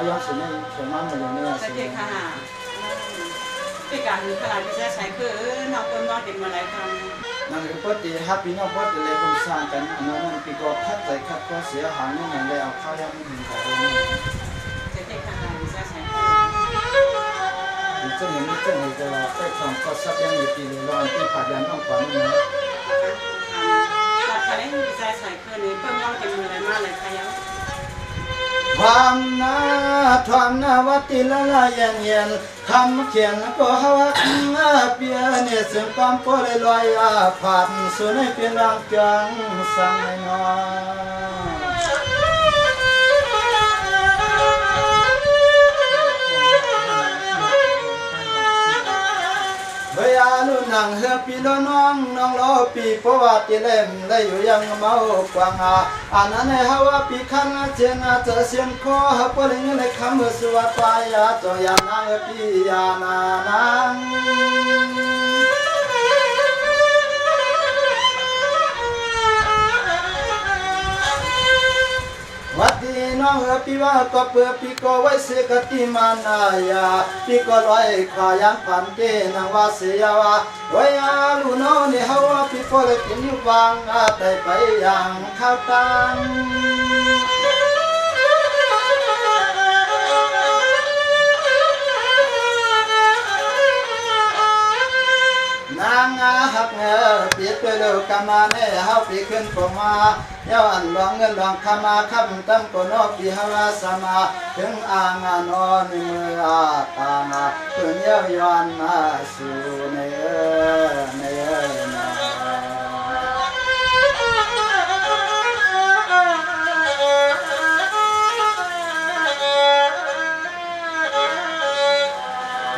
ย้อนสุดนี่เขียนมาหมดเลยเนี่ยสิค่ะเป็นการมีพลังที่จะใช้คือน้องคนน้องเด็กมาหลายครั้งนั่นคือปกติฮับพี่น้องปกติเลยคนสร้างกันอันนั้นปีก็พัดใจคัดก็เสียหายนี่อย่างไรเอาข้าวยังไม่ถึงกับเราเนี่ยจะเด็กทหารที่จะใช้这里面这里的在场和这边的地里让地法人弄管理呢。หลักฐานที่จะใช้คือนี้เพิ่มน้องเด็กมาหลายมากเลยค่ะยังความนาทวามนาวัติละลายเย็นคำเขียนก็หวักเปียเนี่ยเสียงความโปรยลอยผ่านสุนัยเป็นรังกังสังนอเบียลุนังเฮือปีโลน้องน้องโลปีปวัติเล่มได้อยู่ยังเมากวางอันนั้นเฮาว่าปีขันเจนเจอเสียงคอฮะปลิงเลยคำสวัสดิ์ปายาจอยานางปียานานังวัดดีน้องปีว่าก็เปื่อปีก็ไว้เสกติมานายาปีก็ลอยขวายังพันเตนังว่าเสียวาไว้อาลูน้องนี่เฮาว่าปีก็เลยกินอยู่วางแต่ไปยังข้าวตังนางหักเงอปีเปลือกกามาเน่เฮาปีขึ้นปมาเย้าอันหลวงเงินหลวงคำมาคำตั้งกนอปีฮาวาสมาถึงอ่างนอนมือตางเพื่อนเย้าย้อนมาสู่ในนา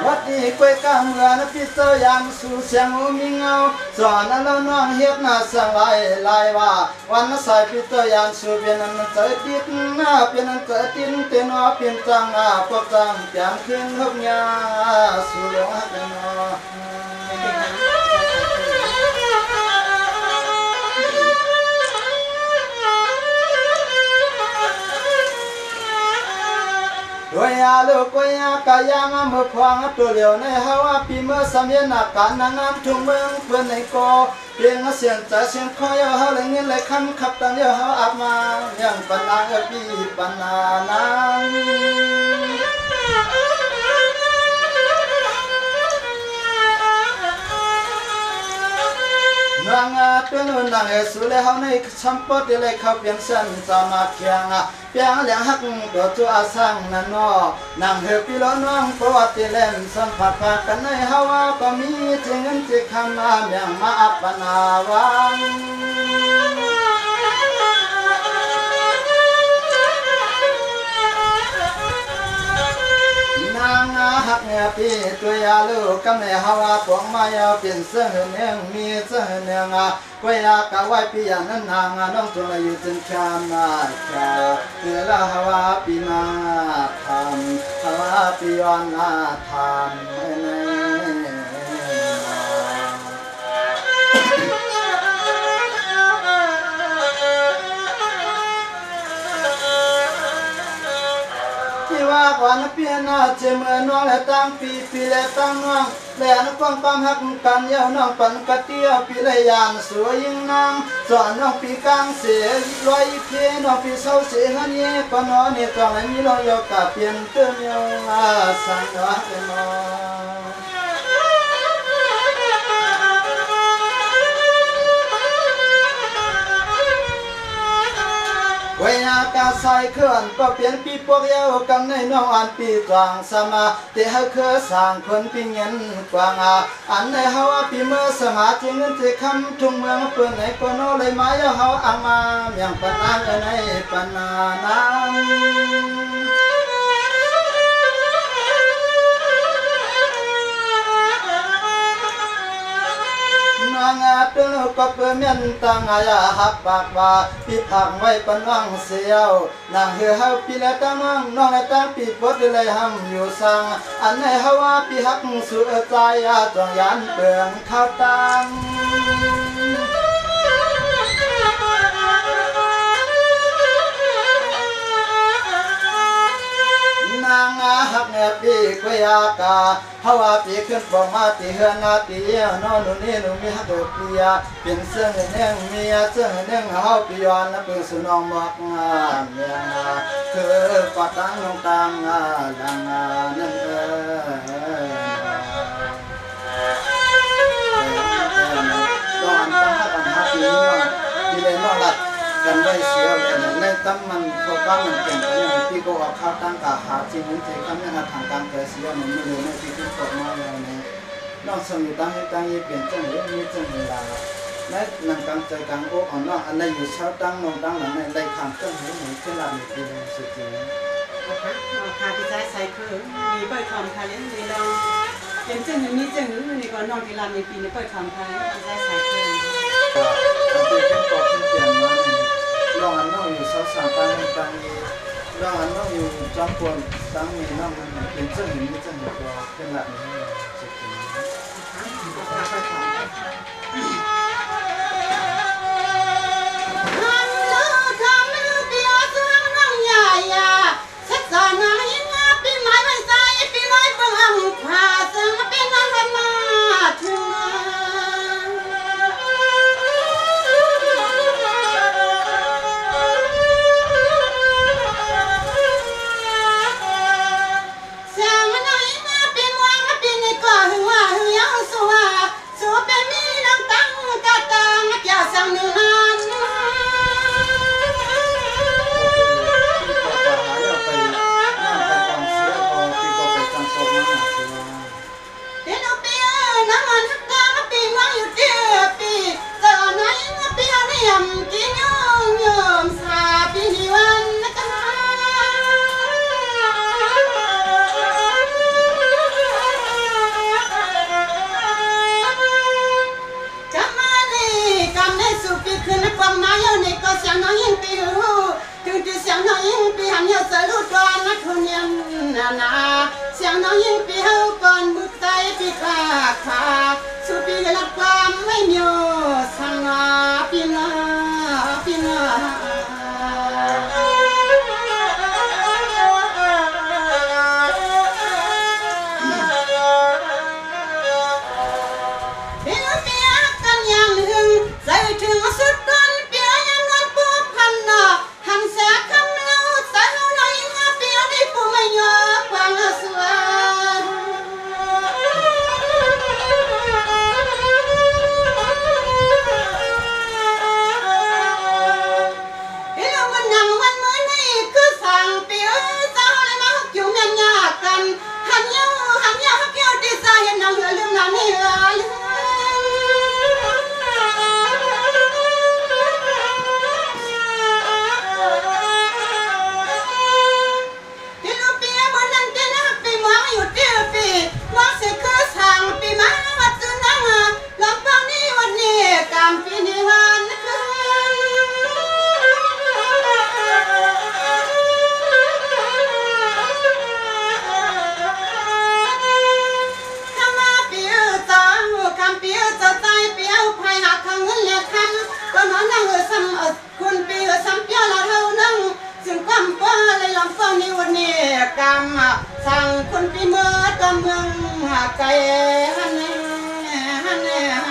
วัดดีกวยกำเงินพิเศษยังสู่เสียงมีเงาสอนนั้นเราน้องเฮ็ดน่าสังลายว่าวันนั้นใส่พิเศษยังสู่เป็นนั้นเกิดติดเป็นนั้นเกิดติดเต็นอเป็นจังพวกจังเปลี่ยนขึ้นทุกอย่างสู่หลวงเป็นนอด้วยอาลูกวยากายางมือพวงตัวเหลียวในฮาวาปีเมื่อสมัยนักการนางามทุ่งเมืองเพื่อนในกอเพียงเสียงใจเสียงคอยเฮาเลยเงินเลยคำขับตันเดียวเฮาอับมาอย่างปัญหาปีปัญหานั้นนางตัวนู้นนางสุเลเฮาในสัมปติเลยเขาเปลี่ยนเส้นสามาเคียงเปียงเลี้ยงหักตัวจัวสังนันนอนางเฮปิโลน้องปวัติเล่นสัมผัสพากันในเฮาก็มีจริงเงินจิคำมาเมียงมาอัปปนาวังนางหักเงปีตัวยาลูกกำเนฮาวาปวงมายาเป็นเสื้อเนียงมีเสื้อเนียงกวยากะไว้ปียานั้นนางน้องตัวอยู่จนชามาชาเมื่อละฮาวาปีนาทำฮาวาปียอนนาทำในว่าก่อนเปียนาเจเมื่อน้องและตั้งปีและตั้งน้องและนกความความหักกันเย้าน้องปันกะเตียวปีเลยยางสวยยิ่งนางสอนน้องปีกลางเสียลอยเพียน้องปีเศร้าเสียหันเย่ปนอเนี่ยตอนไหนมีรอยกะเปลี่ยนเติมเยาสังวะเนวยากาใส่เคลื่อนก็เปลี่ยนปีพวกเยาวกันในน้องอันปีกลางสมาแต่เฮาเคยสร้างคนปีเงินกวางอันในเฮาปีเมื่อสมาจิเงินที่คำทุ่งเมืองเปิ้นในปนอเลยมาเยาเฮาอามาอย่างปนานในปนานังนางตัวลูกก็เพื่อเมียนตังอายาหักปากว่าปีผักไว้ปนวังเสียวนางเฮือเฮาปีละตั้งน้องละตั้งปีปดเลยหำอยู่สังอันในเฮาว่าปีหักสุดใจจงยันเปลืองข้าวตังน ากาเฮาว่าปีขึ้นบ่มาตีเฮือนนาตีนอนนู่นนี่หนูมีฮักเดือเปียเป็นเสื่องเนื่องเมียเสื่องเนื่องเฮาปีย้อนนะเปิงสุนองบอกเมียคือปะตังลงตังดังนั่นตอนตั้งหักปีนี้ที่เลยนอนหลับกันได้เสียเลยในตั้งมันเขาตั้งมันเก่งกันอย่างที่ก็เอาข้าวตั้งกะหาจริงนั้นเทคำนี้นะทางการเกษตรมันไม่รู้ในที่ที่ตกมาเลยเนี่ยนอกสมุดตั้งให้ตั้งยี่เปลี่ยนจังเลยมีจังเวลาและนังกลางใจกลางโอ้อ่อนนอกอันใดอยู่เช้าตั้งนองตั้งหลังในได้ทำจังเลยเหมือนเช่นลามีปีเลยสุดจริงค่ะที่ใช้คือมีเปิดคอมค่ะเล่นดีลองเป็นจังมีจังนี่ก็นอนที่ลานในปีนี้เปิดคอมค่ะที่ใช้คือก็เป็นแค่ปอกเปลี่ยนมาเนี่ยลองอันนอกอยู่เช้าสามตั้งให้ตั้งยี่ลองอันนอกอยู่จอมปวนตั้งมีน้องมันเป็นจังมีจังก็เป็นลามีสุดจริงค่ะเปิดคอม想那银币后干不在比卡卡，手比个那关没有上啊冰啊冰啊。คุณปีสัมเปียละเท่านั้นจึงความป้าเลยลำฟังในวันนี้กรรมสั่งคุณปีเมื่อกำเมืองไก่ฮันเน่ฮันเน่เ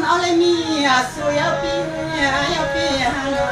เอาเลยมีสุยาปียาปีฮานา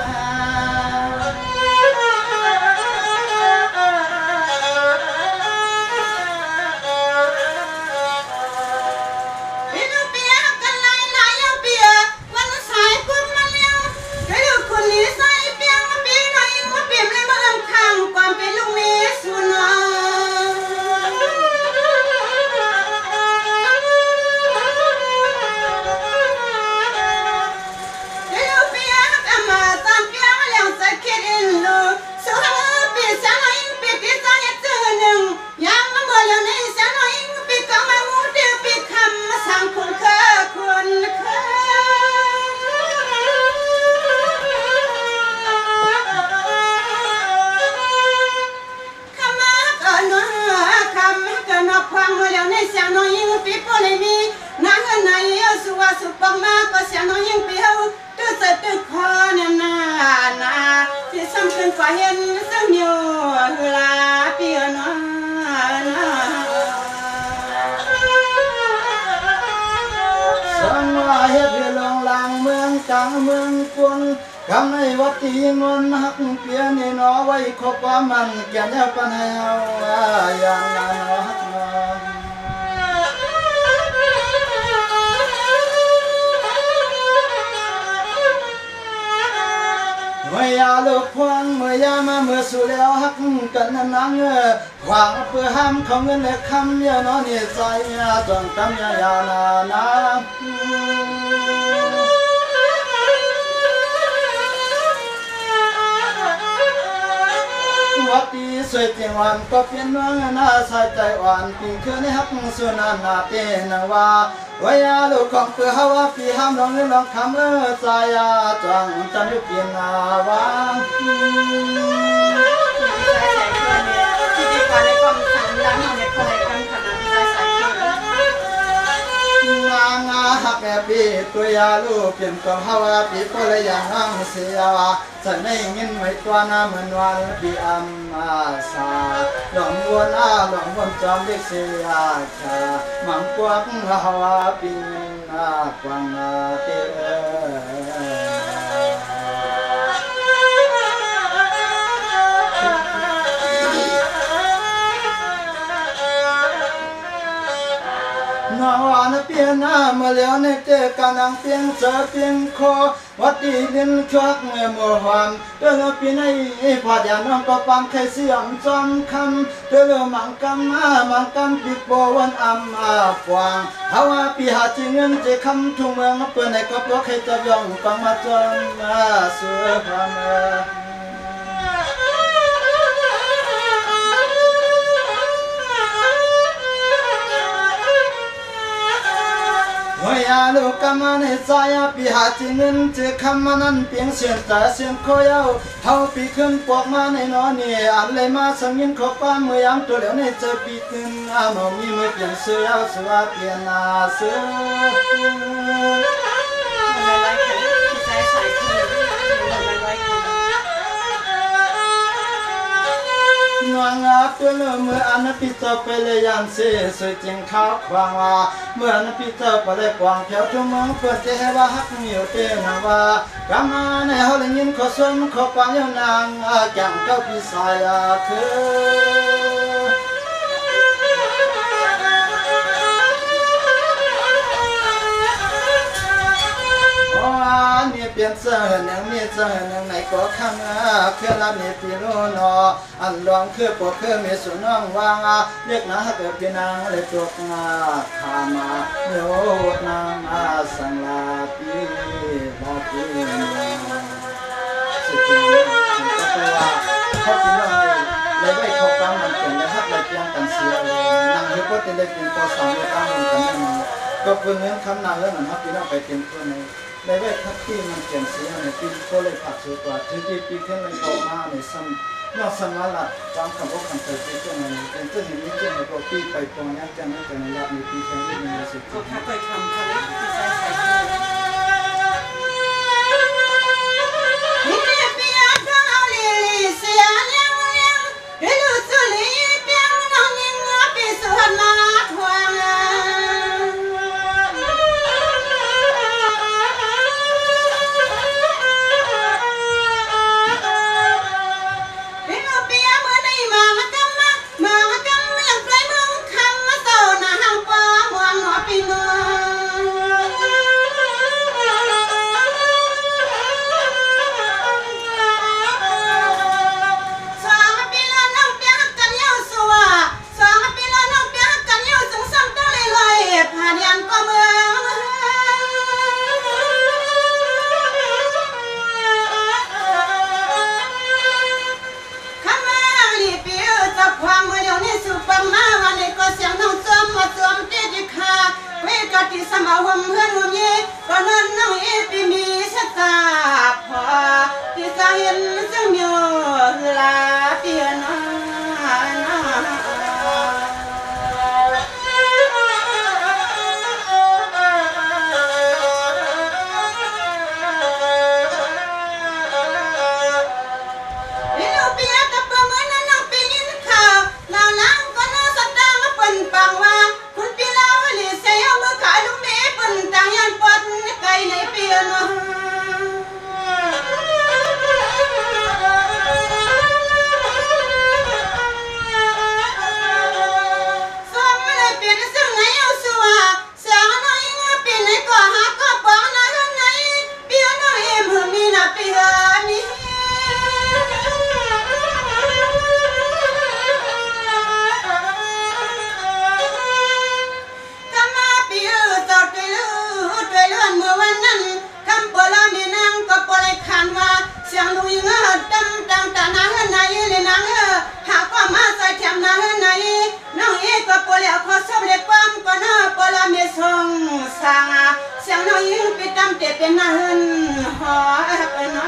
สุปังมาก็เสียงน้องยิ่งเปียวตื้อเสตื้อคอเนี่ยนาที่ซ้ำขึ้นกว่าเห็นซึ่งอยู่ลาเปียนสังว่าเฮ็ดให้ลงลางเมืองกลางเมืองกวนคำในวัดตีงอนหักเปียนี่นอไว้คบความมันแก่แนวปัญหาอย่างนั้นหักนอนเมื่อยาลูกพวงเมื่อยามาเมื่อสู่แล้วหักกันนังหวังเพื่อห้ามเขาเงินและคำยานอนี่ใจจนกำยานาวัดดีสวยเพียงวันก็เพียงน้องน่าใส่ใจอ่อนปีคืนนี้หักสุนันนาเตนว่าวิยาลูกของเพื่อหาว่าพี่ห้ามลองเล่นลองคำใจจังจำยุเพียงนาว่าที่ดีกว่าในความสามล้านในพลัยกันขนาดที่ใส่งาหักแม่ปีตัวยาลูกเปลี่ยนกับหาว่าพี่ก็เลยอย่างน้องเสียว่าจะไม่เงินไม่ตัวน้ำเหมือนวันพี่อัมอาสาหลงวนจอมเด็กเสียชามังกวักหาว่าปีกวางเตนอนเปียน้ามาแล้วในเจกันังเปียงเจอเปียงคอวัดดีลินชวักเมื่อมัวหวานเดินปีในพอดยาน้องก็ปังใครเสียงจอมคำเดินมังกันปิดโบวันอัมฟวางหาว่าปีหาจริงเงินเจคำทุ่งเมืองเปื่อนในก็เพราะใครจะยองปังมาจนเสือความวิยาลูกกำมันใจปีหาจิเงินเจคำมันนั้นเพียงเสียงแต่เสียงคอยเอาเท่าปีขึ้นปอกมาในนอนนี่อันเลยมาสังยินขบป้าเมื่อยามตัวเหลียวในเจอปีขึ้นมองมีเมื่อเปลี่ยนเสื้อเสื้อเปลี่ยนเสื้อนวงเพื่อเมื่ออันพิจารไปเลยยันเสียสวยจริงข้าวควางว่าเมื่ออันพิจารไปเลยกวางแถวทุ่งเมืองเพื่อจะให้ว่าฮักมีอยู่เต็มว่ากำมาในเขาเลยยินขอส่วนขอกวางยาวนางแก่งเก้าปีสายคือนี่เปลี่ยนเสื้อหนังมีเสื้อหนังไหนก็ข้างเครื่องรับนี่ปีโน่นอันลองคือปวดคือมีส่วนน้องวางเรียกนะเกิดพี่นางเลยตัวขามาโยนางสังลาปีลาปีสุดที่ก็แปลว่าเขาพี่น้องเลยไม่เขากำมันเก่งเลยฮักเลยเพียงกันเสียเลยนางที่ก็จะได้เป็นตัวสามเลยตั้งมันกันนั่นก็เพิ่งเงินคำนานแล้วมันฮักพี่น้องไปเต็มตัวในในเวททักที่มันเขียนเสียในปีก็เลยผักสุดกว่าที่ปีขึ้นเลยออกมาในซ้ำนอกสมาลัดจำคำว่าคำเตือนที่ตัวนั้นเป็นต้นเหตุนี้ที่ในตัวปีไปตรงนี้จะนั่งจะในรัฐในปีแค่นี้มีสิทธิ์ก็ถ้าไปทำค่ะที่ใส่นี่เปียกเอาลีเสียเลี้ยงเดี๋ยวดูสุลีเปียกน้องยิงปีสวนมาทวง างเสียงน้อยยิ่งไปตำเตะเป็นนาหืนหอเป็นนา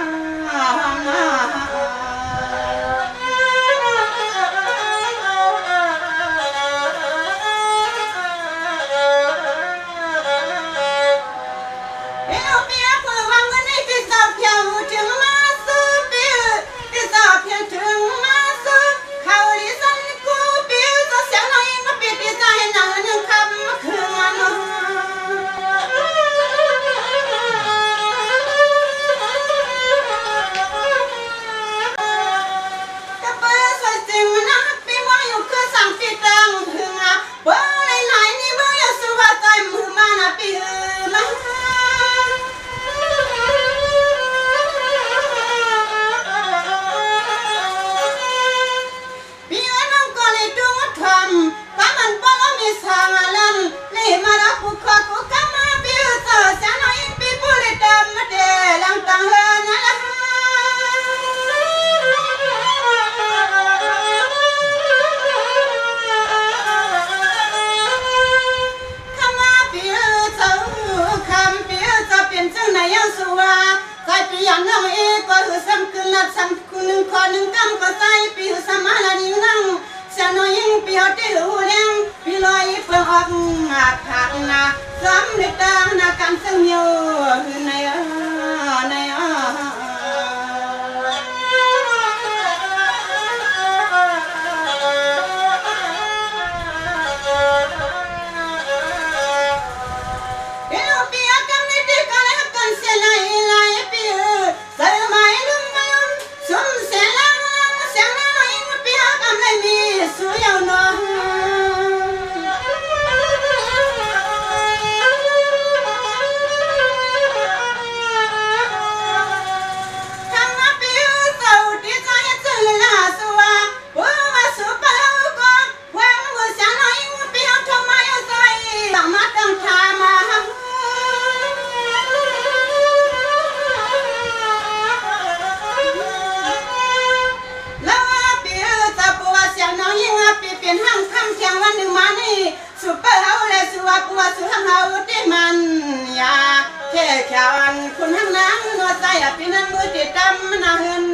คุณทั้งนั้นนวดใจปีนั้นมือติดดำนาหืน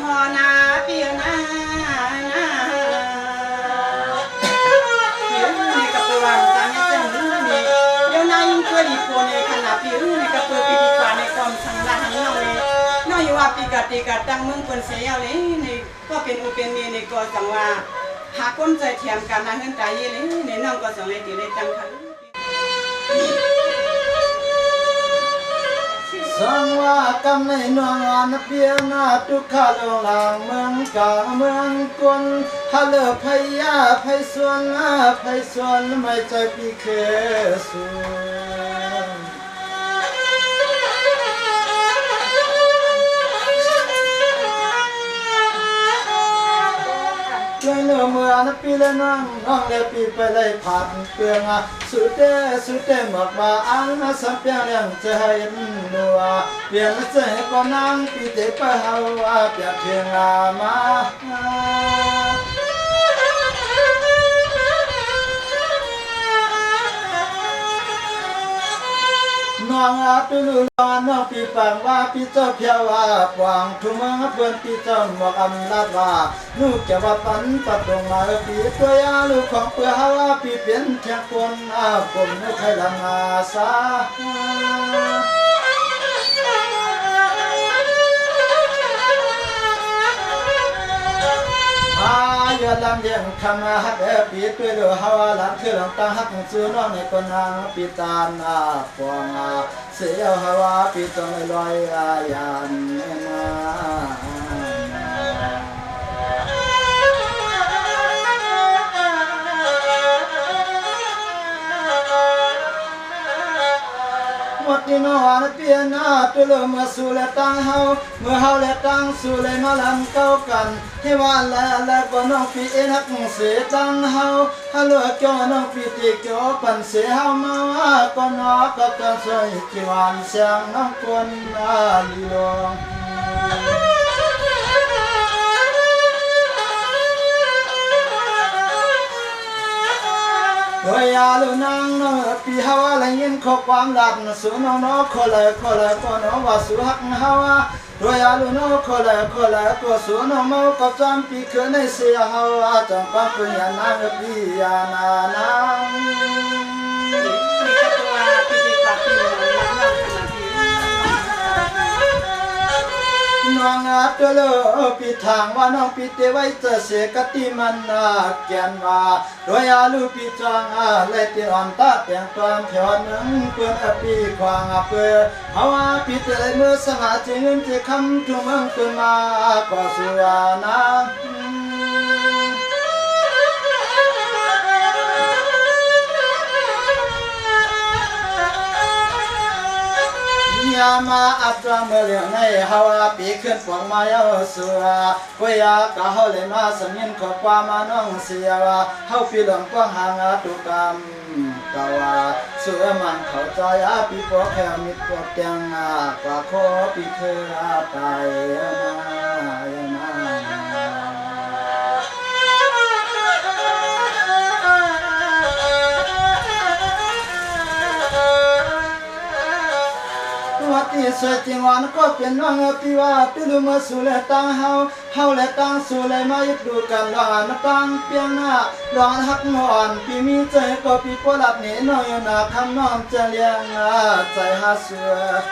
หอนาปีนานี่กับตัววันจังจังนี่เดี๋ยวนายยิ่งช่วยดีโพในขณะปีนี่กับตัวปีดีกว่าในความสังลาทั้งน้องเลยน้อยว่าปีกัดตีกัดตั้งเมืองคนเสียเลยนี่ก็เป็นอุเป็นเมียในก็จังว่าหาก้นใจเทียมกันนาหืนใจเยเลยในน้องก็จังเลยตีเลยตั้งคันสังว่ากำในนวงอนเปียนาทุกข้าลงหลังเมืองกาเมืองกวนฮัลโหลพยาไพส่วนไม่ใจปีเคสูเนื้อเมื่อนปีละน้องเลยปีไปเลยผ่านเปลืองสุดเดหมอกมาอันสัมเปียงเลี้ยงจะให้นัวเปลี่ยนใจก็นั่งปีเตไปเฮาเปียกเพียงมาน้องตุลุลอนน้องปีปังว่าปีเจ้าเพียวว่าปวงทุ่มเพื่อนปีเจ้าหมวกอำลาดว่าลูกจะว่าปันปัดลงมาปีตัวยาลูกของเปื่อว่าปีเปลี่ยนเทียงคนผมไม่เคยลำอาสาเยอะลำเลียงคำฮักปีตัวเดือฮาวหลังคือหลังตั้งฮักซื้อน้องในคนนางปีตานปวงเสียวฮาวปีจงลอยยานมา ที่นอนเปียนาตุลเมื่อสู่และตั้งเฮาเมื่อเฮาและตั้งสู่เลยมาลำเก้ากันให้ว่าและก็น้องปีเอ็นฮักเสียตั้งเฮาฮัลโหลเจ้าน้องปีติเจ้าปันเสียเฮามาก็นอกับกันสวยจีวันเสียงน้องคนลีลง โดยยาลูนางน้องปีเฮาอะไรยินข้อความหลับสูน้องน้องคนเลยก็น้องว่าสูหักเฮาโดยยาลูน้องคนเลยก็สูน้องเมาก็จำปีคืนในเสียเฮาจังปังเป็นยานางปียานานาง ปีกตัวปีดีกว่าปีน้องขนาดที่ น้องอาตัวเลอปีทางว่าน้องปีเตไว้จะเสกติมันแกนว่าโดยอาลูปีจางเลยตีอ่อนตาเปียงตอนเถวนึงเพื่อนปีควางเปื่อเฮาปีเตเลยเมื่อสมาจิเงินที่คำทุ่มเปื่อมาก็สุวานา ยามาอัตราเมื่อเลี้ยงในฮาวาปีขึ้นฟองมาเยาสัวพยากะเฮาเลยมาสมินขอความมาน้องเสียว่าเฮาปีหลงกว้างหางตุกรรมกะว่าสัวมันเข้าใจปีปอแค่มิตรปอเตียงกะขอปีเคยตายนา วัดที่สวยจริงวันก็เป็นน้องปีว่าปีลุมาสู่และตั้งเฮาและตั้งสู่และมายึดดูกันลองตั้งเปียงหน้าลองหักนอนปีมีใจก็ปีปลับนี้น้อยนาคำน้องจะเลี้ยงใจหาสวย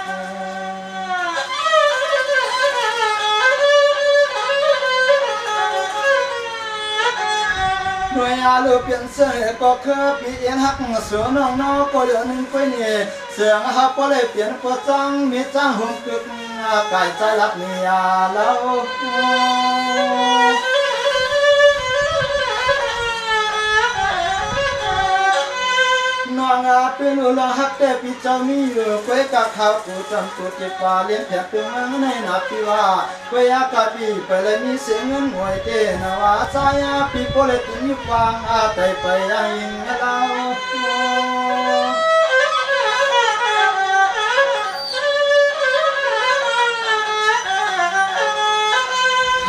หน่วยอาลูเปลี่ยนเสื้อก็คือปีเอ็นหักเสือน้องน้อก็เดือนหนึ่งไปนี่เสียงหักก็เลยเปลี่ยนก็จังมีจังหุ่นกึกไก่ใจรักเมียแล้ว น้องเป็นอุลหักแต่ปีเจ้ามีอยู่ควยกะข้าวกูจำตัวเก็บปลาเลี้ยงแผลเป็นเมืองในนาปีว่าควยอากาปีไปเลยมีเสียงเงินหวยเตนว่าสายปีโปเลยตุนิฟังไปยังยิงเรา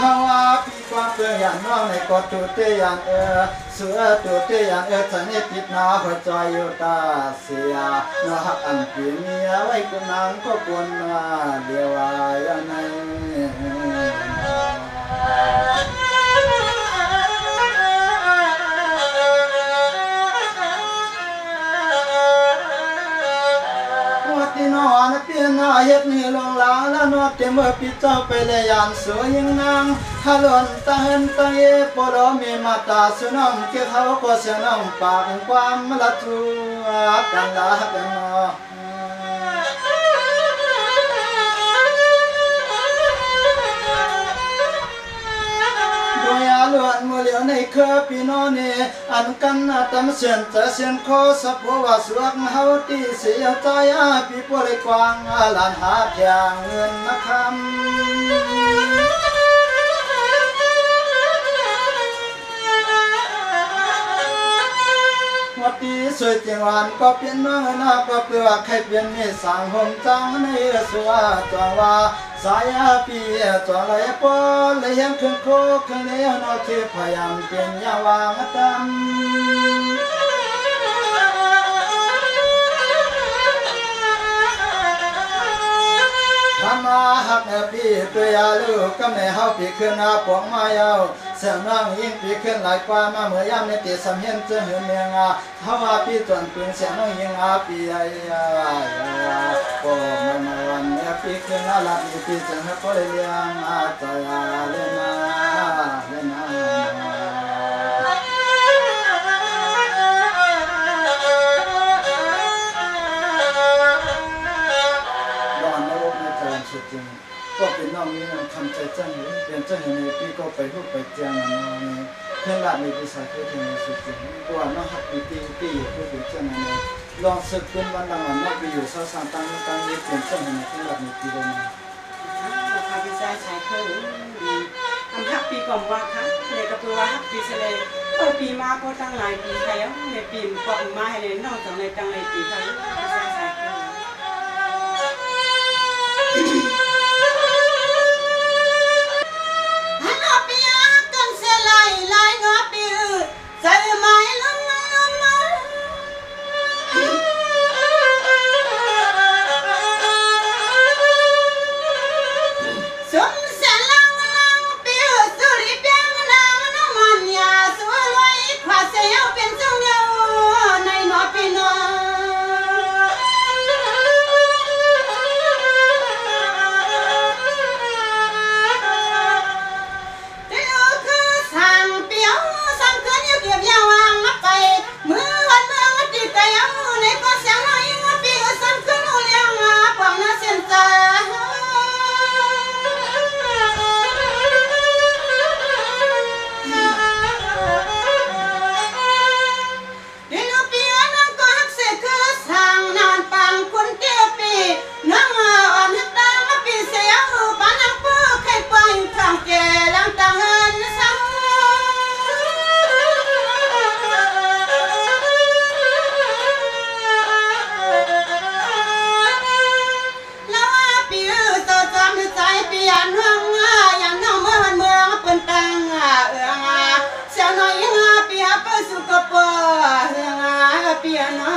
ฮาวาปีความเปลือยน้องในกอดตัวเตียนเสือตัวเตียนฉันนี่ติดนาหัวใจอยู่ตาเสียน้าหักอันปีเมียไว้กุนางก็ปนมาเดียวายในนอนเปียนเฮ็ดนี่ลงลาแล้วนอเตเมื่อปีเจ้าไปเลยยานสวยยิงนางฮาลอนตาเห็นตาเอปรมีมาตาสุน้องเกี่ยวเขาก็เสียน้องปากความละทัวกันละกันนอล้วนมือเหลียวในเคอปีนอนี่อันกันตำเสียนแต่เสียนโคสับว่าสวกเฮาตีเสียใจปีปเลยกวางลานหาแทงเงินนะคำวัดดีสวยจริงวันก็เปลี่ยนน้องนาก็เปลือกให้เปลี่ยนนี่สั่งหงจังในสัวจังว่าสายปีจอเลยปอเลยยังขึ้นโคขึ้นเลี้ยวนอที่พยายามเปลี่ยนยาวางดำทำมาหักปีตัวยาลูกก็ไม่เฮาปีขึ้นหน้าปวงมาเยาเสียงน้องยิ่งปีขึ้นหลายกว่ามาเมื่อยามในตีสำเห็นเจอเหือนเมียงเฮาว่าปีจนปืนเสียงน้องยิ่งปีก็ไม่วันนี้ปีขึ้นหน้าหลับปีจังให้ก็เลยเลี้ยงใจเล่นมาเล่นมาสุดจริงก็เป็นน้องนี้นะทำใจจังเลยเป็นเจ้าเห็นในปีก็ไปพูดไปเจียงน้องนี่เพื่อนรักในปีศาจเพื่อนในสุดจริงกว่าน้องหักปีตีพูดถึงเจ้าในลองสึกเป็นวันดังวันน้องไปอยู่ซ้ำตั้งนี้เป็นเจ้าเห็นในเพื่อนรักในปีเลยนะข้าพิจารณาเพิ่มอันหักปีก่อนว่าค่ะเลยก็คือว่าหักปีเสลยปีมาก็ตั้งหลายปีใครในปีก่อนมาให้เลยนอกจากในตั้งในปีใครพิจารณาเพิ่มฮัลโหลปีกันเสียลายงอปีใส่ไม้ล้ม ยานห้องอย่างน้องเมื่อเมืองเปิ้นตังเอื้องเสียวน้อยยังเปียเปิ้นสุกปอเอื้องเปียน้อ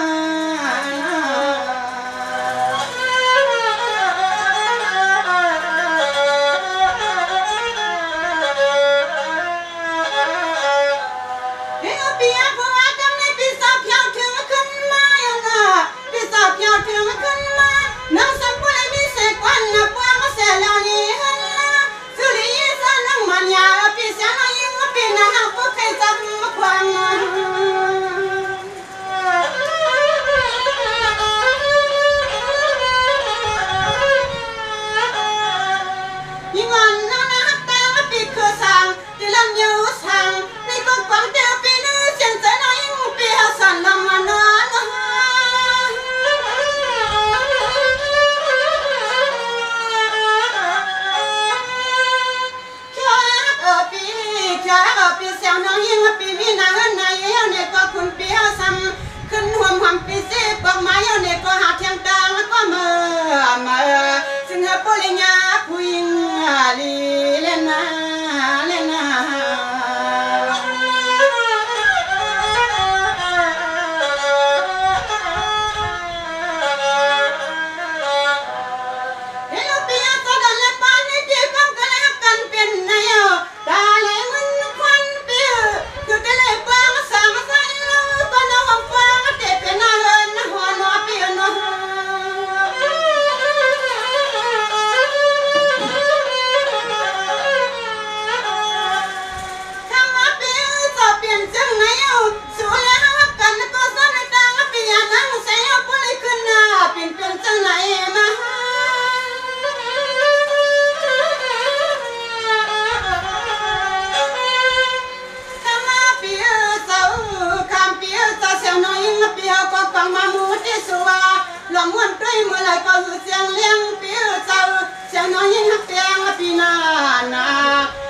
ขึ้นห่วมหอมปีเสปอกไม้เอาเนี่ยก็หาเทียงตางแล้วก็เมื่อซึ่งปุริญาผู้หญิงลีเล่นนาเล่นนาเฮ้ยปียสะดันและปานนี่ที่ก้มกันแล้วกันเป็นนายตาเลยมันควันเปียคือแต่เลยปางสามสันปนหอมปางเด็ดเป็นนาเฮินหัวนอเปียนอหลงวนด้วยเมื่อไรก็คือเสียงเลี้ยงปิ้วเจ้าเสียงน้อยยิ่งหักเตียงปีนา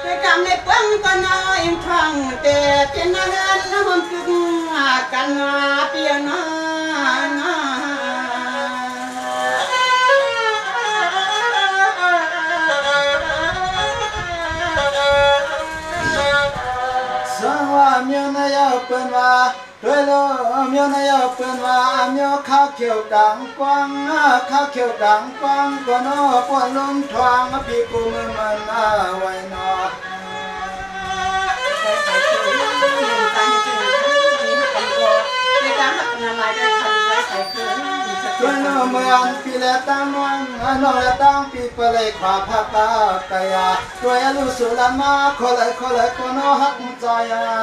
ด้วยกำในเปิ้งก็น้อยท่องแต่เป็นนาเงินหอมกึ่งกันเปียนสังว่าเมียนายเปิ้นว่าด้วยโลเมียนายเปิ้นว่าเมียข้าเขียวดังกว้างข้าเขียวดังกว้างก็นอปวนลมทวงพี่กูมือมันไว้นอด้วยโลเมืองปีและตั้งนวงนอและตั้งปีเปเลยขวาภาคกายด้วยลูสุลามาขอเลยก็นอหักใจ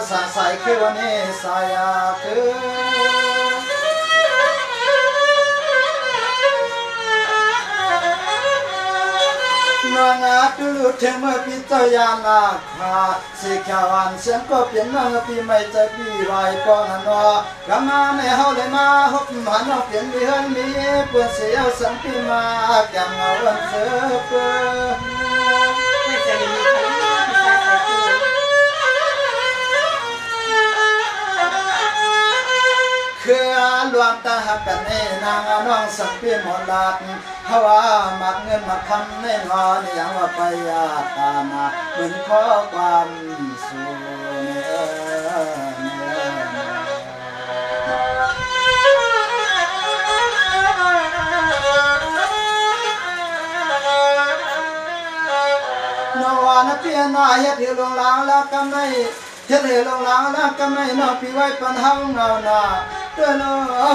สาใสคือวันนี้สายคือ นางอาตุลุเทมปิตยานาคาสิกาวันเสียงก็เปลี่ยนนางปีไม่ใจปีไว้ปอนนอกามาในเฮาเลยมาฮบมันเปลี่ยนมีเฮินมีเปื้อนเสียวสังปีมาแก้มเงาวันเสือเปื้คือรวมตาหักกันในนางน้องสังปีหมดลาดเพราะว่ามักเงินมาคำในนอนอย่างว่าไปตามาเหมือนขอความสุขนวันเปียนาเฮ็ดเหือลงล้างแล้วกำไรเฮ็ดเหือลงล้างแล้วกำไรน้องพี่ไว้ปันเฮาเงาหน้าเพื่อน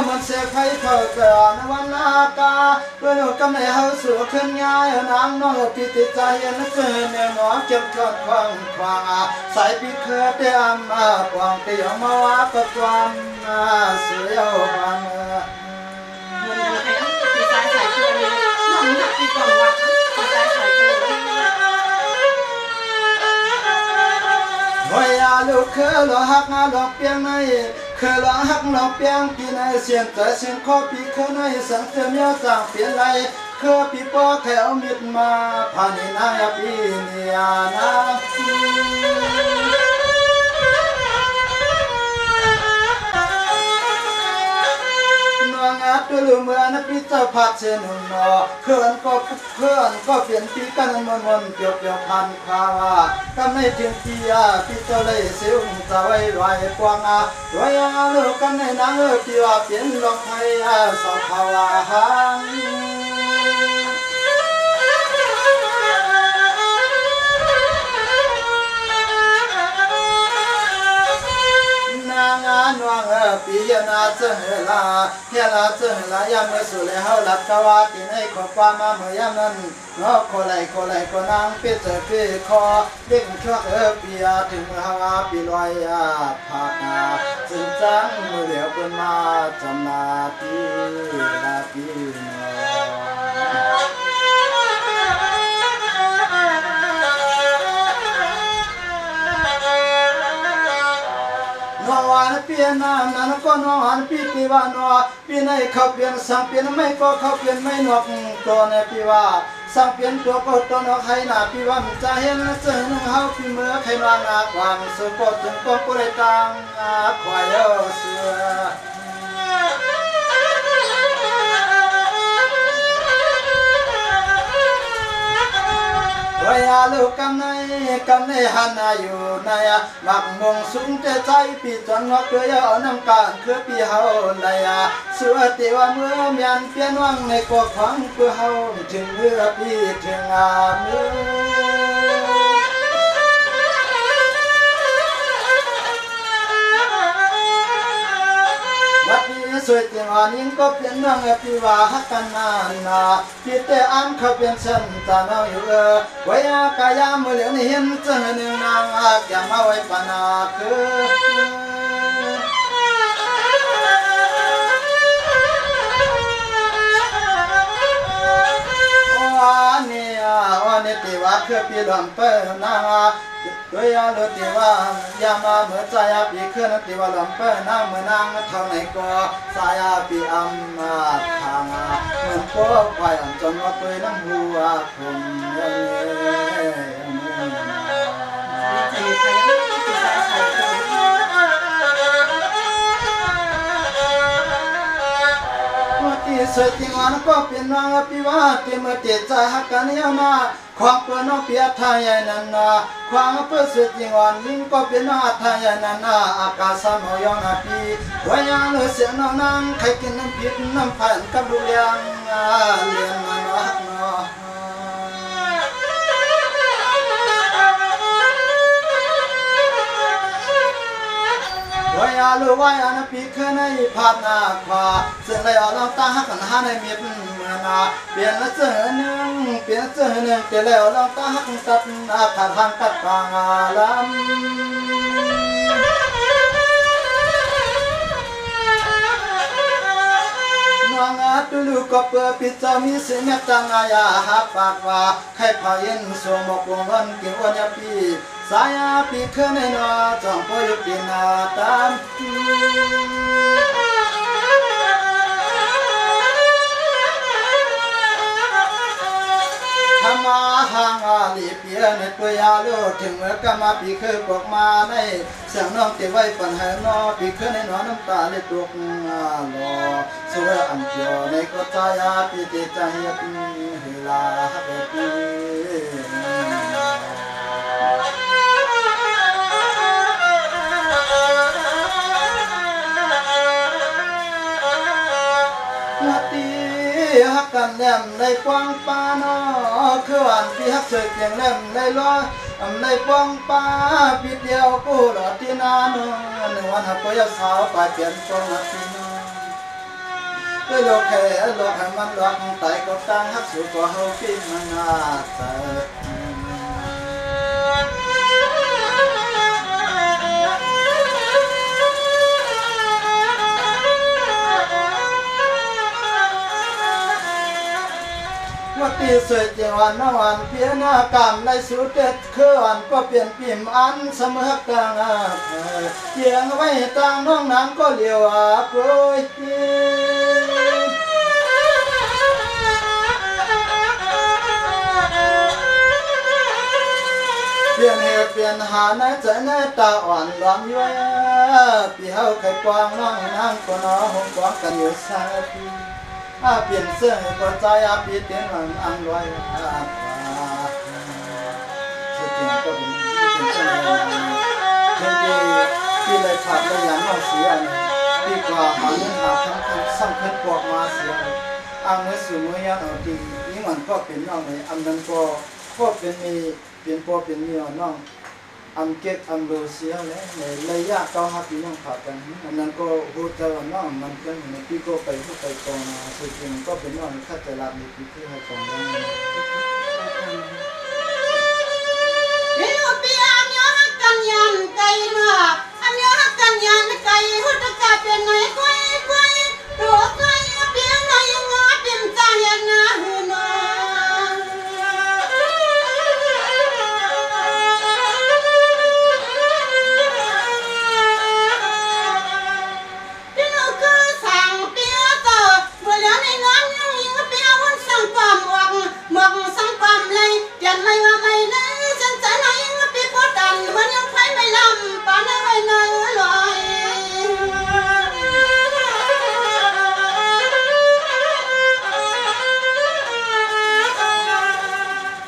มันเสกให้เธอเกิดวันลากาเพื่อนกำไรเฮาสู่ขึ้นง่ายนางน้องพี่ติดใจนักเกินแนวหนอเก็บจอดควางสายพี่เคยเตรียมมาควางเตียวมาว่าก็ความเสียวความพี่สายสายเกินน้องหักพี่ก่อนว่าพี่สายสายเกินหอยลูกเคยหลอกหักหลอกเปียงในเคยหลอกหักหลอกเปียงปีในเสียงใจเสียงคอปีเคยในสังเสียมยาจางเปลี่ยนไรเคยปีปอแถวมิดมาผ่านนายปีเนียนะนวง ตัวลืมเมื่อนักพิจารพัดเชนุนอเขื่อนก็เขื่อนก็เปลี่ยนปีกันมนเกี่ยวพันภาวะกำในเทียงที่พิจารเลยเสียงจะไว้ไว้กวางรวยลูกกันในนางพี่ว่าเปลี่ยนลอกไทยสาวภาวะหังนางนวงปีนาเจลาเฮลาเจลายามเมื่อสุเลเฮาลัดกวาติในขอบความมาเมื่อยามนั้นนอโคไลก็นางเปียเจเปียคอเด็กชั่วปียถึงฮาวาปีลอยผานาจึงจังเมื่อเหลียวเปิ้นมาจำนาปีลาปีนวันเปลี่ยนนั้นก็นวันปีปีว่านอปีไหนเขาเปลี่ยนสังเปลี่ยนไม่ก็เขาเปลี่ยนไม่นอกตัวในปีว่าสังเปลี่ยนตัวก็ตัวนอกให้หน้าปีว่ามันจะเห็นเจอหนึ่งเฮาปีเมื่อใครนอนความสุขก็ถึงก็ผู้ใดตังควายเสือวายลูกกำในหันอยู่ในมักมงสูงใจปีจนงอกเกยเอาน้ำการคือปีเฮาในสวติว่าเมื่อเมียนเปลี่ยนวังในกอขวางเพื่อเฮาถึงเมื่อปีถึงมือสวยจริงวันยิ่งก็เปลี่ยนเรื่องปีว่าฮักกันนานพี่เตอันเขาเปลี่ยนฉันตาเนาอยู่ไว้กายามือเหลียวนี่เห็นเจอหนึ่งนางอย่ามาไว้ปานาวันนี้ตีว่าคือปีลำเปิ้ลนาด้วยลุติว่ายามาเมื่อใจปีขึ้นติว่าลำเปิ้ลนางเมื่อนางเท่าไหนก็สายปีอัมมาทางเหมือนพวกควายจนว่าเปยน้ำหัวผมสวยจริงวันก็เป็นนางปีว่าที่เมื่อเจตใจหักกันยามาความเพื่อนน้องเปียทายนันนาความเพื่อสวยจริงวันยิ่งก็เป็นน้องทายนันนาอากาศสมอยองนาปีวายางเลยเสียงน้องนางใครกินน้ำพิษน้ำพันกับดูเลี้ยงเลี้ยงมาเนาะวายาลูวายานะปีขึ้นในพาดนาขวาเสียงเลยเอาลองตาหักกันหาในเมียนเมื่อนาเปลี่ยนละเจอหนึ่งเปลี่ยนเจอหนึ่งเปลี่ยนแล้วลองตาหักตัดขาดทางตัดกลางลำน้องตุลูกก็เปิดปิดจามีเสียงตังอายาหักปากว่าใครพายินสวมกวงวันเกี่ยววันยาปีสายปีขึ้นในนอจองพยุกินาตามทำมาห่างลีเปียในตัวยาลูถึงเมื่อกำมาปีคือกอกมาในเสียงน้องตีไว้ปัญหานอปีขึ้นในนอน้ำตาเลยตกลอสวยอันเดียวในก็ใจปีติใจปีเฮลาเบปีฮักกันแหลมในกว้างปานอคือวันที่ฮักเสกเสียงแหลมในลอยในกว้างปาปีเดียวกูหลอดที่นานหนึ่งวันหักก็ยาสาวไปเปลี่ยนกองที่นอนด้วยโลกแค่โลกให้มันรักไต่ก็ตั้งฮักสุก็เฮาปีมันน่าใจว่าตีสวยจริงวันนวันเพียงกรรมในสุดเด็ดคือวันก็เปลี่ยนปีมอันเสมอกังเยียงไว้ต่างน้องน้ำก็เลี้ยวโปรยเปลี่ยนเหตุเปลี่ยนหาในใจในตาอ่อนร้อนย้อยปีเฮาไข่กวางน้องนางก็น้องหงกวางกันอยู่สักที เปลี่ยนเสื้อก็ใจปีเตียนหลังอันลอยเสียงก็เป็นเช่นนั้นเช่นที่เลยขาดเลยอย่างเราเสียดีกว่าหาเงินหาทั้งสร้างเพชรบอกมาเสียอันเมื่อสู่เมื่อยเอาดีนี่มันก็เป็นน้องเลยอันนั้นก็เป็นมีเป็นพ่อเป็นเมียน้องอันเก็บอันโลเสียเลยในระยะเก้า5 ปีน้องขาดกันอันนั้นก็โหดแต่ว่าน้องมันก็ในปีก็ไปผู้ไปกองมาสุดจริงก็เป็นน้องข้าจะรับในปีที่ให้กองได้เดี๋ยวปีอันยอหักกันยันไกลเนาะอันยอหักกันยันไกลหุ่นตะกาเป็นไหนก้อยตัวไกลเปียไหนงอปิ่มใจยันนะหูเนาะหมอกสังความเลยเปลี่ยนไม่ว่าไม่นะฉันจะไหนมาปีพอดันเหมือนยังไฟไม่ลำปานไว้เนื้อลอย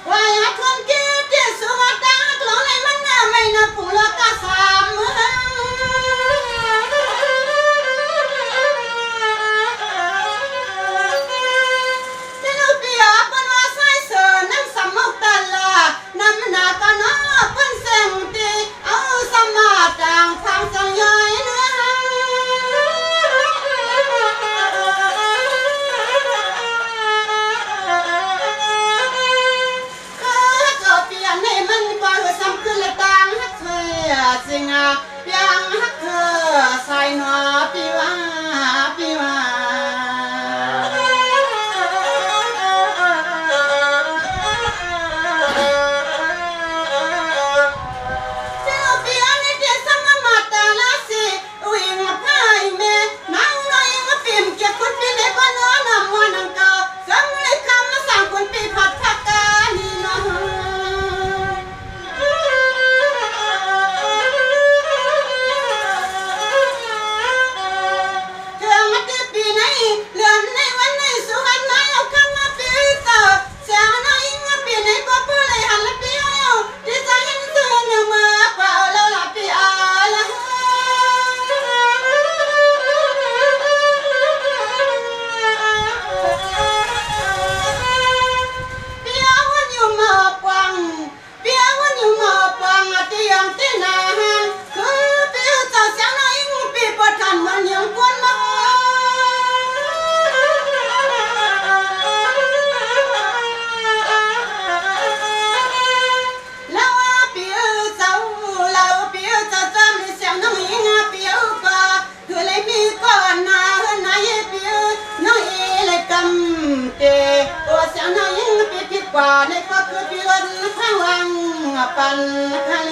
ว่าอยากคนเกลียดที่สุดตาหลงในมันน่าไม่น่าผู้ละกาสามมือน้ำหนาก็น้อเพิ่นเสียงตีเอาสมาต่างฟังจังย้อยเนื้อก็เปลี่ยนให้มันกว่าซ้ำขึ้นละต่างฮักเธอสิงาเปียงฮักเธอใส่หนอปีว่ากว่าในก็คือพี่ล้นข้างวังปันทะเล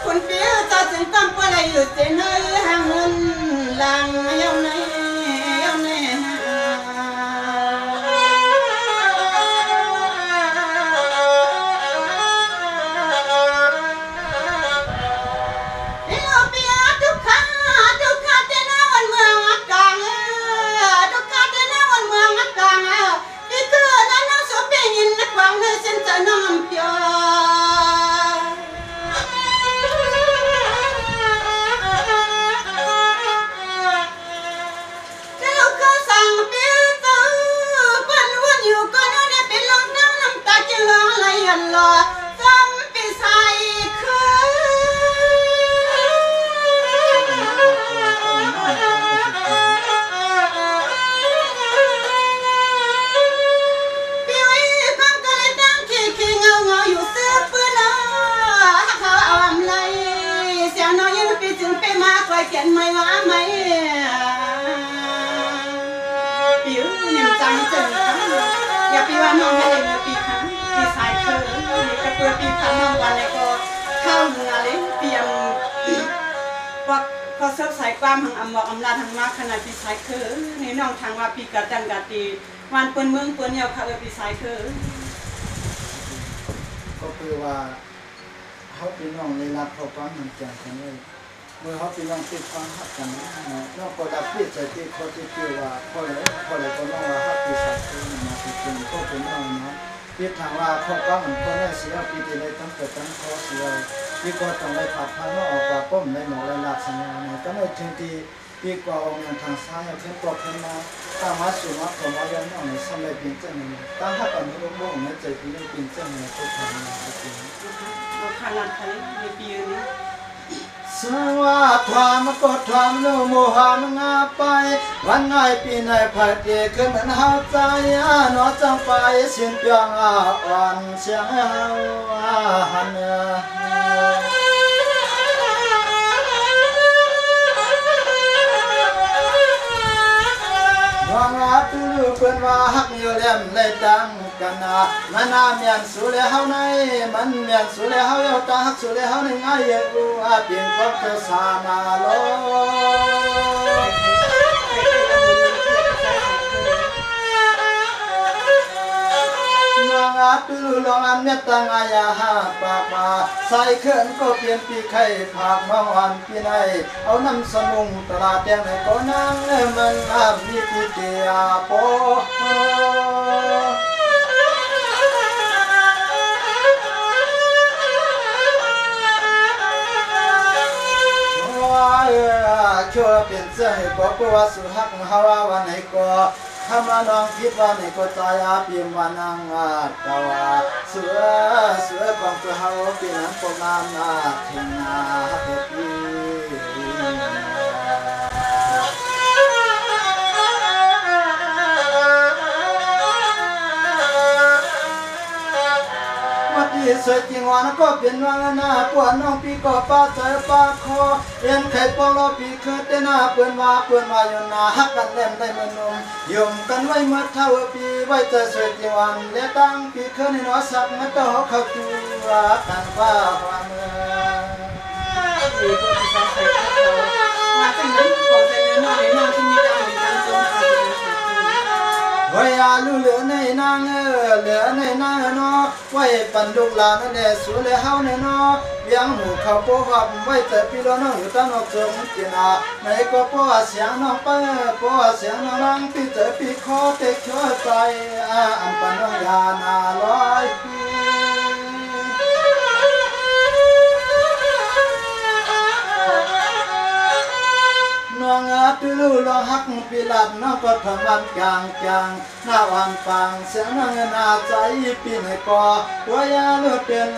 คนเปียจะถึงตั้งปะไรอยู่เจนให้ห่างเงินลังยาวในทุกข้าเจนาวันเมืองกลางที่ นไม่ว่าไม่ปีเนี่ยจังจังอย่าปีว่าน้องให้เลยปีครั้งปีสายเคยกระเพื่อปีครั้งน้องวันเลยก็เข้าเนื้อเลยเปียงว่าก็เสิร์ฟสายความทางอำบอกอำนาจทางมากขนาดปีสายเคยนี่น้องทางว่าปีกระจังกะตีวันเปิ้นเมืองเปิ้นเยาเขาปีสายเคยก็คือว่าเขาพี่น้องในรักเขาความมันจังกันเลยเมื่อเขาพี่น้องติดความหักกันนอกจากพิจารณาเขาที่คือว่าพอเลยก็น้องว่าหักปีศาจคือมาติดเป็นก็เป็นน้องเนาะพิจารณาว่าเขาความมันก็ได้เสียปีที่ได้ตั้งแต่ตั้งเขาเสียพี่ก็ต้องได้ผัดพันว่าออกว่าป้อมได้หนูได้หลักสัญญาเนี่ยก็เลยถึงที่พี่ก็เอาเงินทางซ้ายเพิ่มตัวขึ้นมาตั้งมาสูงมาผมมาย้อนน้องในสมัยเป็นเจ้าหนึ่งตั้งถ้าตอนนี้ลูกๆเนี่ยใจพี่ได้เป็นเจ้าหนึ่งทุกครั้งจริงเราขนาดไหนในปีนี้สวัสดิ์ความกดความโลโมหะมงาไปวันไงปีไหนผัดเดียขึ้นเหมือนเฮาใจนอจังไปเสียงเปียงอ่อนเสียงเฮาหันวางอาตุลูเปิ้นว่าฮักอยู่แลมเลยตังกันมันน่าเมียนสุเลเฮาในมันเมียนสุเลเฮาเอาตาฮักสุเลเฮาในง่ายอยู่เพียงก็เจอสานาโลวางอาตุลูลองอันเมตตังอายาฮาปากมาใส่เขินก็เปลี่ยนปีไข่ผักมาวันปีไหนเอาน้ำสมุงตลาดแดงให้ก็นั่งมันมีปีเดียโปชั่วเป็นเสื้อให้ก็กลัวสุหักเฮาวันไหนก็ถ้ามาน้องคิดว่าไหนก็ใจปีมวันนังตาวเสือของตัวเฮาปีนั้นก็งามเทนาเฮ็ดดีสวยจริงวันก็เป็นวันหน้าปวดน้องปีก็ป้าใจป้าคอเรียนไข่ปอลปีคือเต้นเปื่อนว่าอยู่หน้าฮักกันเล่มได้เมื่อนมยมกันไว้เมื่อเท่าปีไว้ใจสวยจริงวันเลี้ยตั้งปีคือในน้อสักมาต่อเขาตัวกันว่าความเมื่อมีคนที่ใช้ใช้เขามาจากนั้นของใจเนื้อน้อยน้องที่มีการเหมือนกันจนอาจจะไว้ลูเหลือในนางเหลือในนางเนาะไว้ปันลูกหลานนั่นแหละสูเลยเฮาเนาะเลี้ยงหมูข้าวโพดหับไว้แต่พี่น้องอยู่ตั้งนอกจงกินไหนก็ป้อเสียงน้องป้อเสียงน้องนั่งพี่เจอพี่คอเตะเชื่อใจอันปันน้องยานาร้อยปีน้องตุลูลองฮักปีลัดน้องก็ทำวันกลางหน้าวันฟังเสียงน้องนาใจปีไหนก็ว่ายาลูเป็น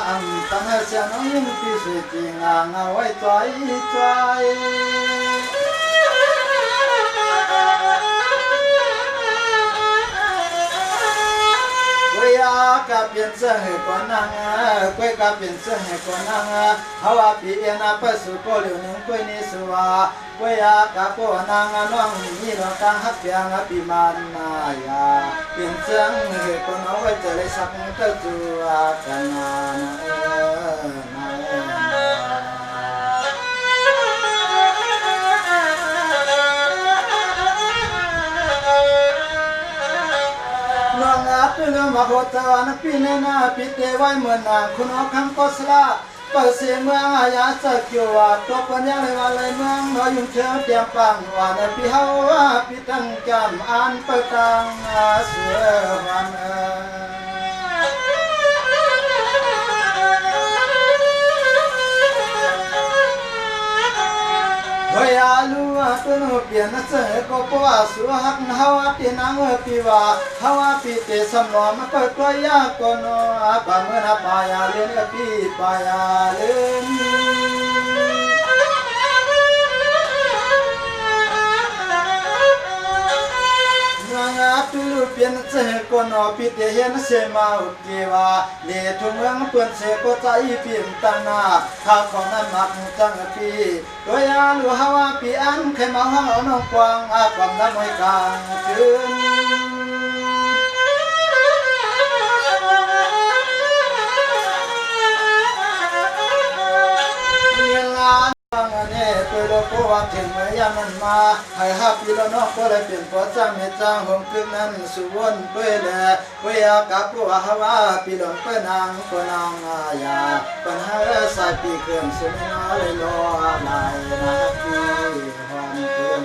อันตั้งเสียงน้องยิ่งปีสุดจริงเอาไว้ใจกับเปลี่ยนเสื้อให้ก่อนนางก้อยกับเปลี่ยนเสื้อให้ก่อนนางเฮาปีเอ็นไปสู่ก็เหลียวหนึ่งก้อยนี้สว่าก้อยกับก็นางน้องนี่น้องกลางฮักเปียงปีมันนายาเปลี่ยนเสื้อให้ก่อนเอาไว้จะได้สักเท่าตัวกันเรื่องมาโหดานปีเนนาปีเตไว้เหมือนนางคุณเอาคำก็สละเปิดเสียงเมืองอาญาสกิวตัวปัญญาเลยว่าเลยเมืองเราอยู่เชียงเตียงปังว่าในปีเฮาปีตั้งจำอันเปิดตังเสือวันเฮ้ยลูตัวนู้เปลี่ยนเสือก็ปัวสัวหักเฮาตีนังปีว่าเฮาปีเตสมอมาเปิดตัวยากก็นอปะเมื่อปายาเล่นปีปายาเล่นนางตุลูเปี เป็นเสกนอปิเตเห็นเสมาอุเกวาเลทุเมืองเปื้อนเสกใจพิมตังนาข้าของนั้นมักจังปีโดยอาลูฮาวาปีอันเคยมาห้องเอาน้องกวางอาความน้ำไว้กลางคืนเนี่ยตัวเราก็ว่าถึงเมื่อยามนั้นมาให้ฮับปีละน้องก็เลยเป็นพอจ้างเมจ้างหงคืนนั้นสุวรรณเพื่อแลเวียกับผู้ว่าว่าปีหลงเพื่อนางก็นางอาญาปัญหาสายปีเกินสุนันเลยรอลายนะพี่ความเกิน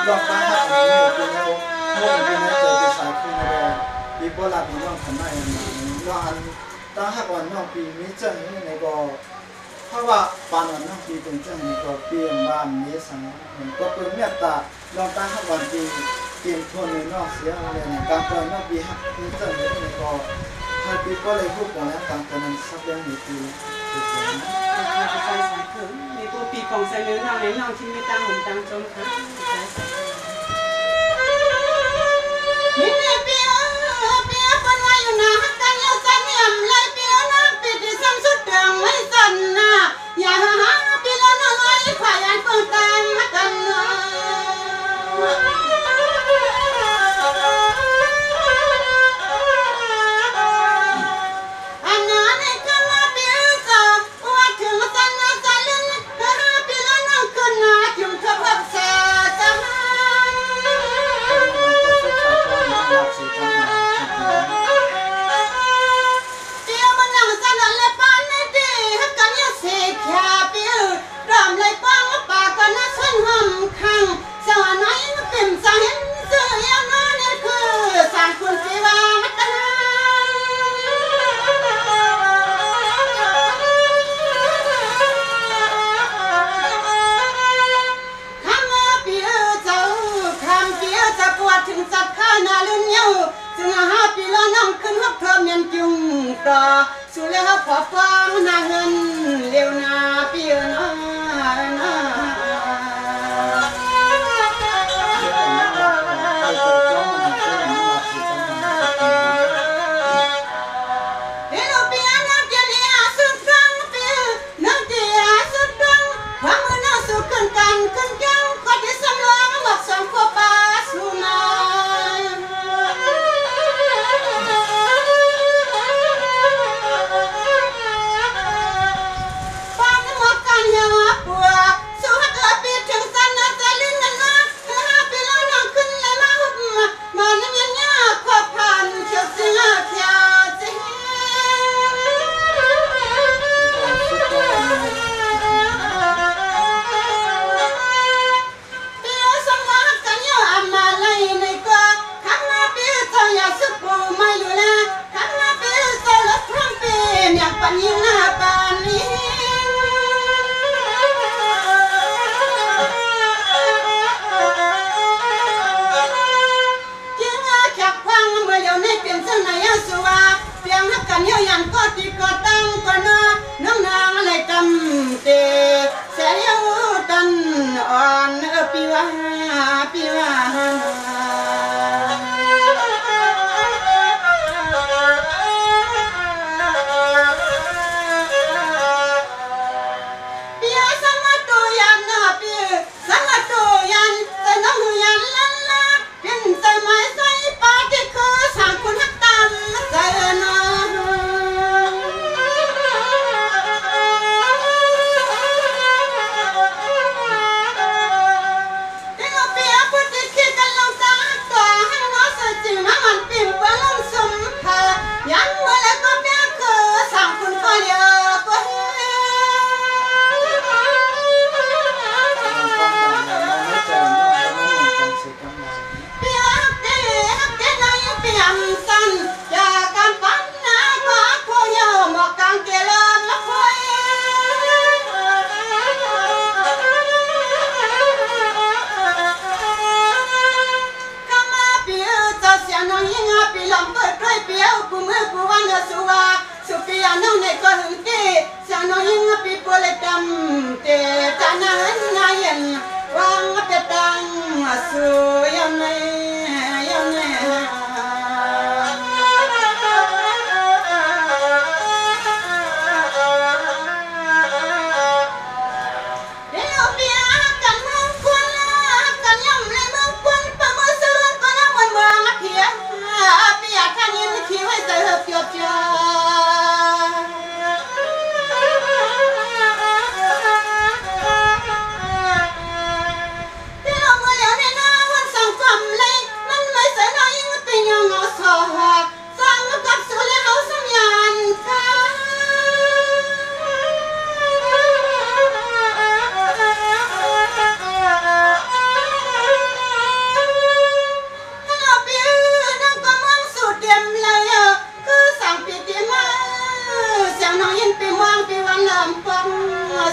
ลองฟังฮับปีนี้ปีนี้โม่ปีนี้เจอปีสายคืนเลยปีโบราณปีน้องทำไมน้องอันตั้งฮักวันน้องปีมีเจ้านี่ในก็เพราะว่าปานวันน้องปีเป็นเจ้านี่ก็เปลี่ยนบ้านนี้สังก็เป็นเมตตาลองตั้งฮักวันปีเปลี่ยนทนในน้องเสียอะไรเนี่ยการเปิดน้องปีฮักมีเจ้านี่ในก็ถ้าปีก็เลยพูดก่อนแล้วการเปิดนั้นสักเดือนหนึ่งปีถูกไหมพี่ชายสายเขินในตัวปีกองเสนอน้องในน้องที่ไม่ตั้งหุ่นตั้งจมค่ะนี่เปียคนว่าอยู่นะกันยาสันยำเลยเปียน้ำปิดที่ซ้ำสุดเดืองไม่สั่นนะอย่าหาปีละน้อยข่ายันเปิดตามมากันนะอันนั้นในคำว่าเปียจะว่าถึงสันนะสันลื่นปีละน้องขึ้นนะจุ่มเธอพับเสียจะถึงสัตว์ข้านาลื่นเยาจึงหาปีละน้องขึ้นฮับเธอเมียนจุงต่อสุเลหขอฟังนาเงินเลี้ยวนาปีนา สร้างมากับสุริเฮาสัญญาณค่ะ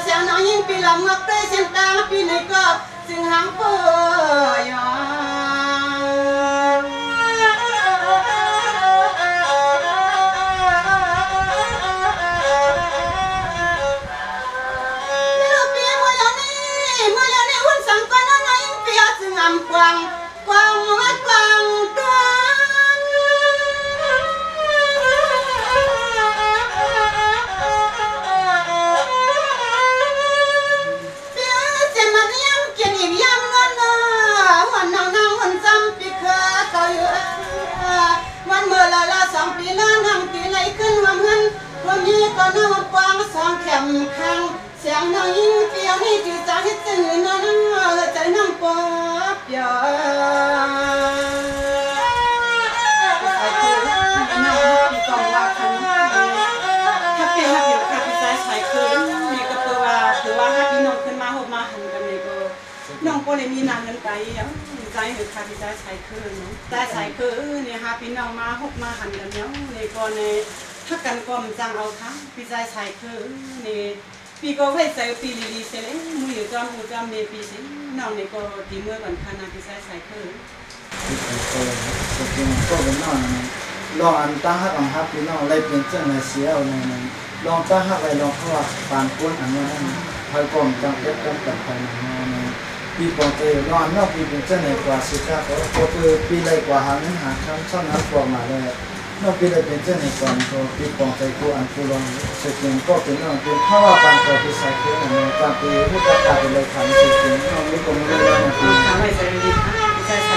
เสียงน้องยิ่งปีละมักได้เส้นตาปีในก็จึงหางเปื่อยหุ่นสังกัดน้องยิ่งปีจึงอำกวางกวางมัดกวางกันวันเมื่อละ2 ปีแล้วนั่งตีไหลขึ้นว่ามันว่ามีก็น้องกวางสองแขมข้างเสียงน้องยิ่งเปียวนี่จืดจางให้ตื่นน้องใจน้องปอบยอพี่กองว่าคันถ้าเป็นฮักอยู่ค่ะพี่ชายชายคืนนี่ก็คือว่าฮักพี่น้องขึ้นมาหบมาหันกันนี่ก็น้องก็เลยมีนางเงินไปใจเหตุการณ์ที่ใจใส่คืนใจใส่คืนเนี่ยฮะพี่น้องมาหกมาหันกันเนาะในก่อนในถ้ากันก็มันจังเอาค่ะพี่ใจใส่คืนนี่ปีก็ไว้ใส่ปีลีเสร็จมืออยู่จอมหูจอมเมปีสิน้องในก็ตีเมื่อก่อนค่ะนะพี่ใจใส่คืนก็เป็นน้องลองอันตั้งหักอันฮับพี่น้องไล่เป็นเจ้าในเสียเอาในลองตั้งหักไปลองเขาว่าปานก้นอันนั้นพายกลมจังเล็บกันกับภายในปีปองเตยนอนนอกปีเป็นเจ้าในกว่าสิก้าก็คือปีไรกว่าหาเงินหาคำช่องนับกว่ามาเลยนอกปีไรเป็นเจ้าในก่อนก็ปีปองเตยกูอันกูลองเสร็จก็เป็นน้องเป็นเพราะว่าปานตัวปีใส่คืออันนี้การปีผู้ประกาศเป็นเลยทำสิจริงน้องไม่ก็ไม่ได้นะปี ทำไว้ใส่ดีค่ะใจใส่